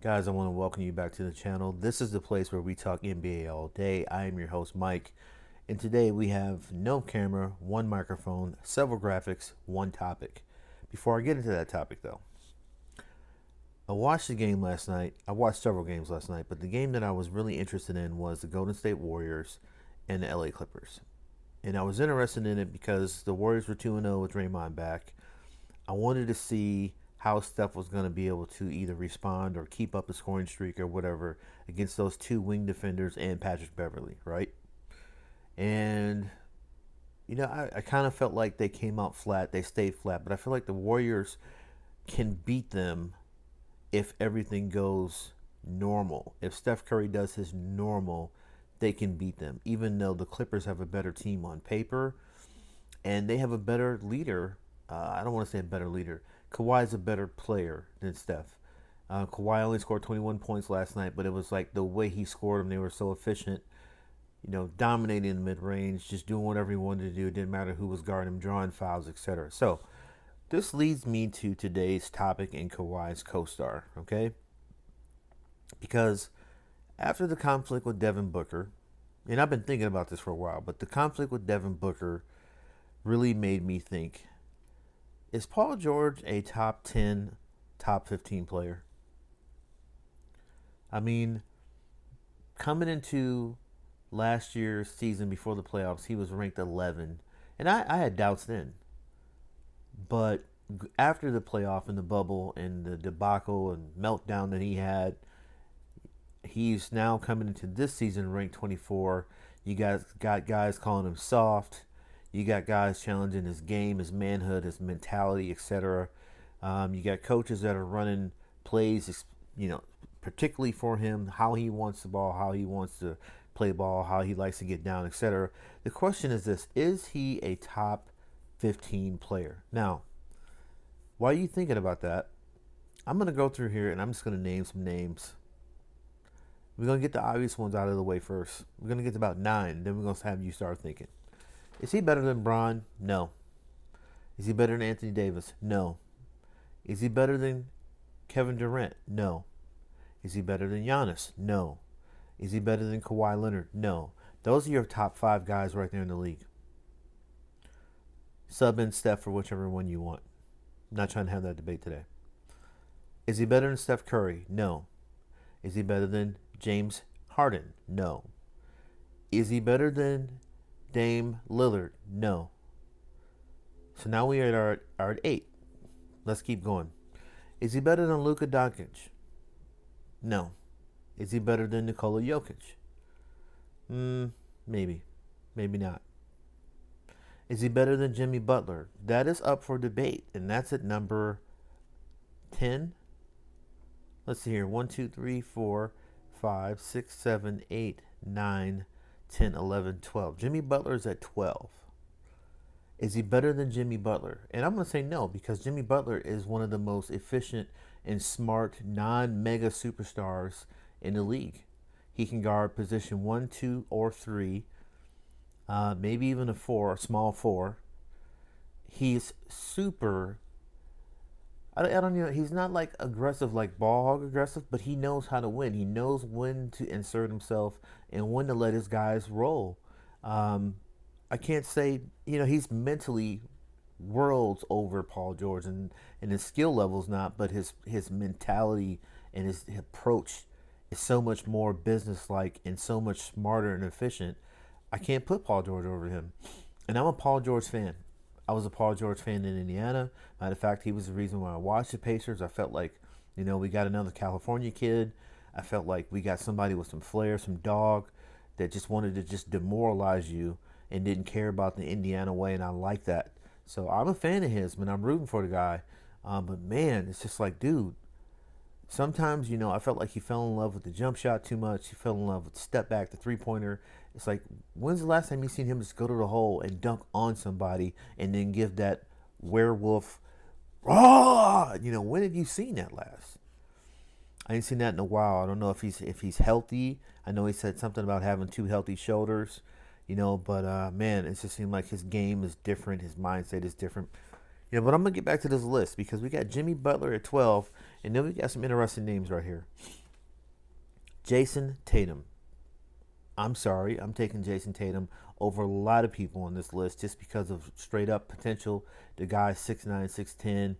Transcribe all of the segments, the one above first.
Guys, I want to welcome you back to the channel. This is the place where we talk NBA all day. I am your host, Mike. And today we have no camera, one microphone, several graphics, one topic. Before I get into that topic, though, I watched the game last night. I watched several games last night, but the game that I was really interested in was the Golden State Warriors and the LA Clippers. And I was interested in it because the Warriors were 2-0 with Draymond back. I wanted to see how Steph was going to be able to either respond or keep up the scoring streak or whatever against those two wing defenders and Patrick Beverly, right? And, I kind of felt like they came out flat. They stayed flat. But I feel like the Warriors can beat them if everything goes normal. If Steph Curry does his normal, they can beat them, even though the Clippers have a better team on paper and they have a better leader. I don't want to say a better leader. Kawhi is a better player than Steph. Kawhi only scored 21 points last night, but it was like the way he scored them, they were so efficient, dominating the mid-range, just doing whatever he wanted to do. It didn't matter who was guarding him, drawing fouls, etc. So this leads me to today's topic in Kawhi's co-star, okay? Because after the conflict with Devin Booker, and I've been thinking about this for a while, but the conflict with Devin Booker really made me think, is Paul George a top 10, top 15 player? I mean, coming into last year's season before the playoffs, he was ranked 11. And I had doubts then. But after the playoff and the bubble and the debacle and meltdown that he had, he's now coming into this season ranked 24. You guys got guys calling him soft. You got guys challenging his game, his manhood, his mentality, etc. You got coaches that are running plays, particularly for him, how he wants the ball, how he wants to play ball, how he likes to get down, etc. The question is this: is he a top 15 player? Now, while you're thinking about that, I'm going to go through here and I'm just going to name some names. We're going to get the obvious ones out of the way first. We're going to get to about 9, then we're going to have you start thinking. Is he better than Bron? No. Is he better than Anthony Davis? No. Is he better than Kevin Durant? No. Is he better than Giannis? No. Is he better than Kawhi Leonard? No. Those are your top 5 guys right there in the league. Sub in Steph for whichever one you want. I'm not trying to have that debate today. Is he better than Steph Curry? No. Is he better than James Harden? No. Is he better than Dame Lillard? No. So now we are at 8. Let's keep going. Is he better than Luka Doncic? No. Is he better than Nikola Jokic? Maybe. Maybe not. Is he better than Jimmy Butler? That is up for debate, and that's at number 10. Let's see here. 1, 2, 3, 4, 5, 6, 7, 8, 9, 10, 11, 12. Jimmy Butler is at 12. Is he better than Jimmy Butler? And I'm going to say no, because Jimmy Butler is one of the most efficient and smart non-mega superstars in the league. He can guard position 1, 2, or 3, maybe even a 4, a small 4. He's super. I don't know. He's not like aggressive, like ball hog aggressive, but he knows how to win. He knows when to insert himself and when to let his guys roll. I can't say, he's mentally worlds over Paul George, and his skill level's not, but his mentality and his approach is so much more businesslike and so much smarter and efficient. I can't put Paul George over him. And I'm a Paul George fan. I was a Paul George fan in Indiana. Matter of fact, he was the reason why I watched the Pacers. I felt like, we got another California kid. I felt like we got somebody with some flair, some dog that just wanted to just demoralize you and didn't care about the Indiana way, and I like that. So I'm a fan of his, man. I'm rooting for the guy. But, man, it's just like, dude, sometimes, I felt like he fell in love with the jump shot too much. He fell in love with the step back, the three-pointer. It's like, when's the last time you seen him just go to the hole and dunk on somebody and then give that werewolf, raw? When have you seen that last? I ain't seen that in a while. I don't know if he's healthy. I know he said something about having 2 healthy shoulders, but man, it just seemed like his game is different. His mindset is different. But I'm going to get back to this list because we got Jimmy Butler at 12, And then we got some interesting names right here. Jayson Tatum. I'm sorry, I'm taking Jayson Tatum over a lot of people on this list just because of straight up potential. The guy's 6'9", 6'10",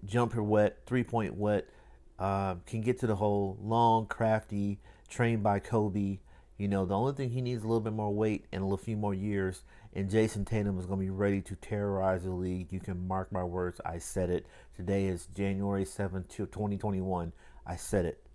jumper wet, 3-point wet, can get to the hole, long, crafty, trained by Kobe. You know, the only thing he needs is a little bit more weight and a few more years, and Jayson Tatum is going to be ready to terrorize the league. You can mark my words. I said it. Today is January 7th, 2021. I said it.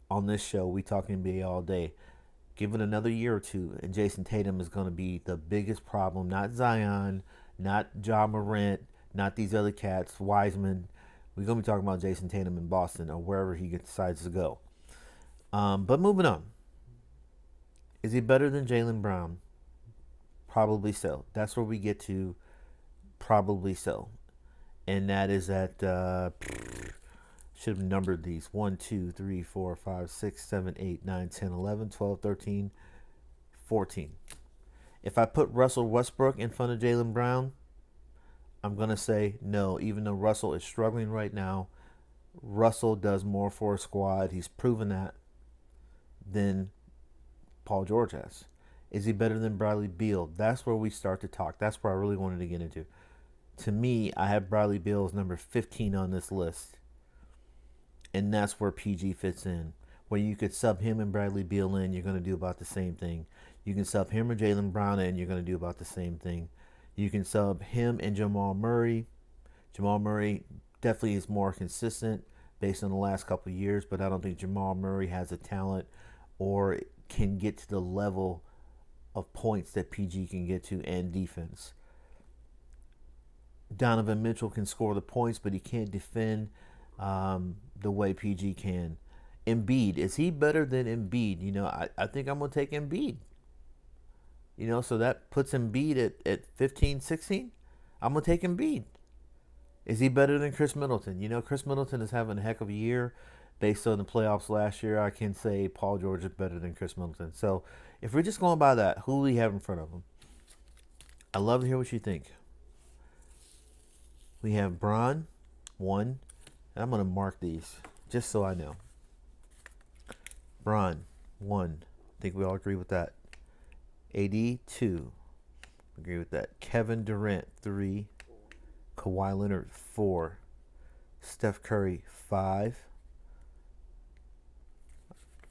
On this show, we talk NBA all day. Give it another year or two, and Jayson Tatum is going to be the biggest problem. Not Zion, not Ja Morant, not these other cats, Wiseman. We're going to be talking about Jayson Tatum in Boston or wherever he decides to go. But moving on. Is he better than Jaylen Brown? Probably so. That's where we get to probably so. And that is at, should have numbered these 1, 2, 3, 4, 5, 6, 7, 8, 9, 10, 11, 12, 13, 14. If I put Russell Westbrook in front of Jaylen Brown, I'm going to say no. Even though Russell is struggling right now, Russell does more for a squad. He's proven that than Paul George has. Is he better than Bradley Beal? That's where we start to talk. That's where I really wanted to get into. To me, I have Bradley Beal as number 15 on this list. And that's where PG fits in. Where you could sub him and Bradley Beal in, you're going to do about the same thing. You can sub him or Jaylen Brown in, you're going to do about the same thing. You can sub him and Jamal Murray. Jamal Murray definitely is more consistent based on the last couple of years, but I don't think Jamal Murray has the talent or can get to the level of points that PG can get to and defense. Donovan Mitchell can score the points, but he can't defend the way PG can. Embiid, is he better than Embiid? You know, I think I'm going to take Embiid. You know, so that puts Embiid at 15, 16. I'm going to take Embiid. Is he better than Chris Middleton? You know, Chris Middleton is having a heck of a year. Based on the playoffs last year, I can say Paul George is better than Chris Middleton. So if we're just going by that, who do we have in front of him? I'd love to hear what you think. We have Bron, 1. And I'm going to mark these just so I know. Bron, 1. I think we all agree with that. AD, 2. Agree with that. Kevin Durant, 3. Kawhi Leonard, 4. Steph Curry, 5.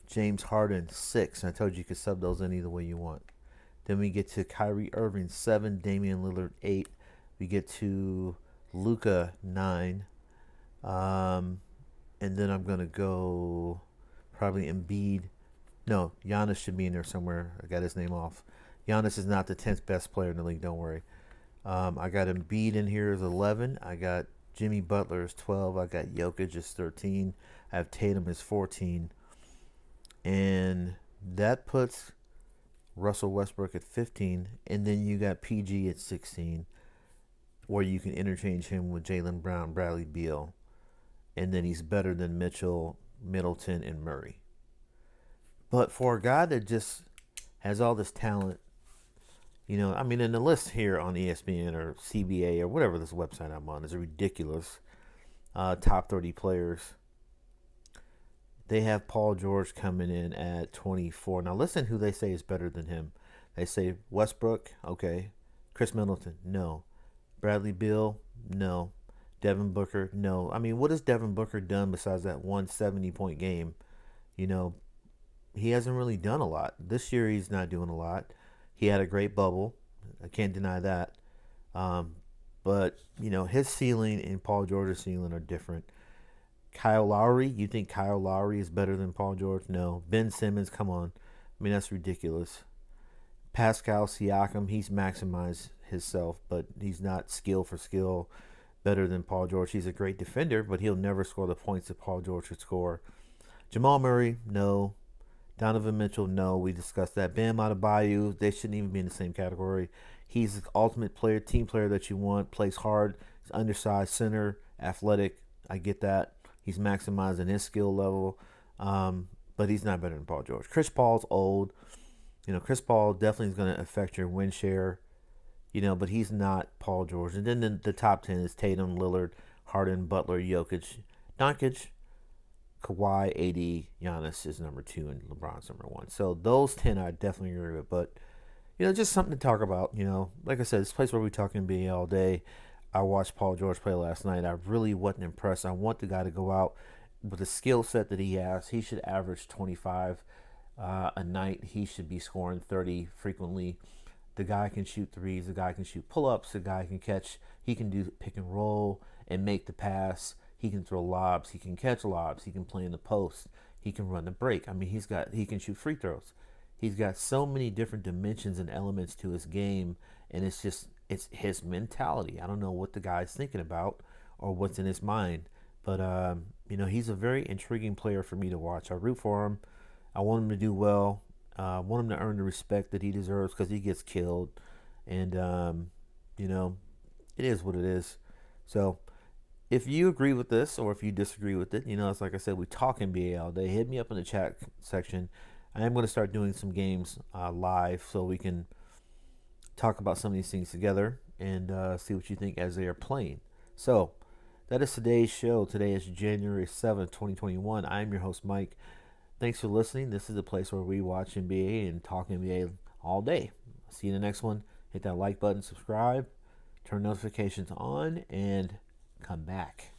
James Harden, 6. I told you could sub those in either way you want. Then we get to Kyrie Irving, 7. Damian Lillard, 8. We get to Luka, 9. And then I'm going to go probably Embiid. No, Giannis should be in there somewhere. I got his name off. Giannis is not the 10th best player in the league, don't worry. I got Embiid in here as 11. I got Jimmy Butler as 12. I got Jokic as 13. I have Tatum as 14. And that puts Russell Westbrook at 15. And then you got PG at 16, where you can interchange him with Jaylen Brown, Bradley Beal. And then he's better than Mitchell, Middleton, and Murray. But for a guy that just has all this talent, you know, I mean, in the list here on ESPN or CBA or whatever this website I'm on is ridiculous. Top 30 players. They have Paul George coming in at 24. Now listen who they say is better than him. They say Westbrook, okay. Chris Middleton, no. Bradley Beal, no. Devin Booker, no. I mean, what has Devin Booker done besides that 170-point game? You know, he hasn't really done a lot. This year he's not doing a lot. He had a great bubble. I can't deny that. But, you know, his ceiling and Paul George's ceiling are different. Kyle Lowry, you think Kyle Lowry is better than Paul George? No. Ben Simmons, come on. I mean, that's ridiculous. Pascal Siakam, he's maximized himself, but he's not skill for skill better than Paul George. He's a great defender, but he'll never score the points that Paul George could score. Jamal Murray, no. Donovan Mitchell, no. We discussed that. Bam Adebayo, they shouldn't even be in the same category. He's the ultimate player, team player that you want. Plays hard. He's undersized center, athletic. I get that. He's maximizing his skill level, but he's not better than Paul George. Chris Paul's old. You know, Chris Paul definitely is going to affect your win share, you know, but he's not Paul George. And then the top 10 is Tatum, Lillard, Harden, Butler, Jokic, Doncic. Kawhi, AD, Giannis is number 2, and LeBron's number 1. So those 10 I definitely agree with. But, just something to talk about. Like I said, this place where we talk NBA all day. I watched Paul George play last night. I really wasn't impressed. I want the guy to go out with the skill set that he has. He should average 25 a night. He should be scoring 30 frequently. The guy can shoot threes. The guy can shoot pull-ups. The guy can catch. He can do pick and roll and make the pass. He can throw lobs. He can catch lobs. He can play in the post. He can run the break. I mean, he can shoot free throws. He's got so many different dimensions and elements to his game, and it's his mentality. I don't know what the guy's thinking about or what's in his mind, but he's a very intriguing player for me to watch. I root for him. I want him to do well. I want him to earn the respect that he deserves because he gets killed, and it is what it is. So if you agree with this or if you disagree with it, it's like I said, we talk NBA all day. Hit me up in the chat section. I am going to start doing some games live so we can talk about some of these things together and see what you think as they are playing. So that is today's show. Today is January 7th, 2021. I'm your host, Mike. Thanks for listening. This is the place where we watch NBA and talk NBA all day. See you in the next one. Hit that like button, subscribe, turn notifications on, and come back.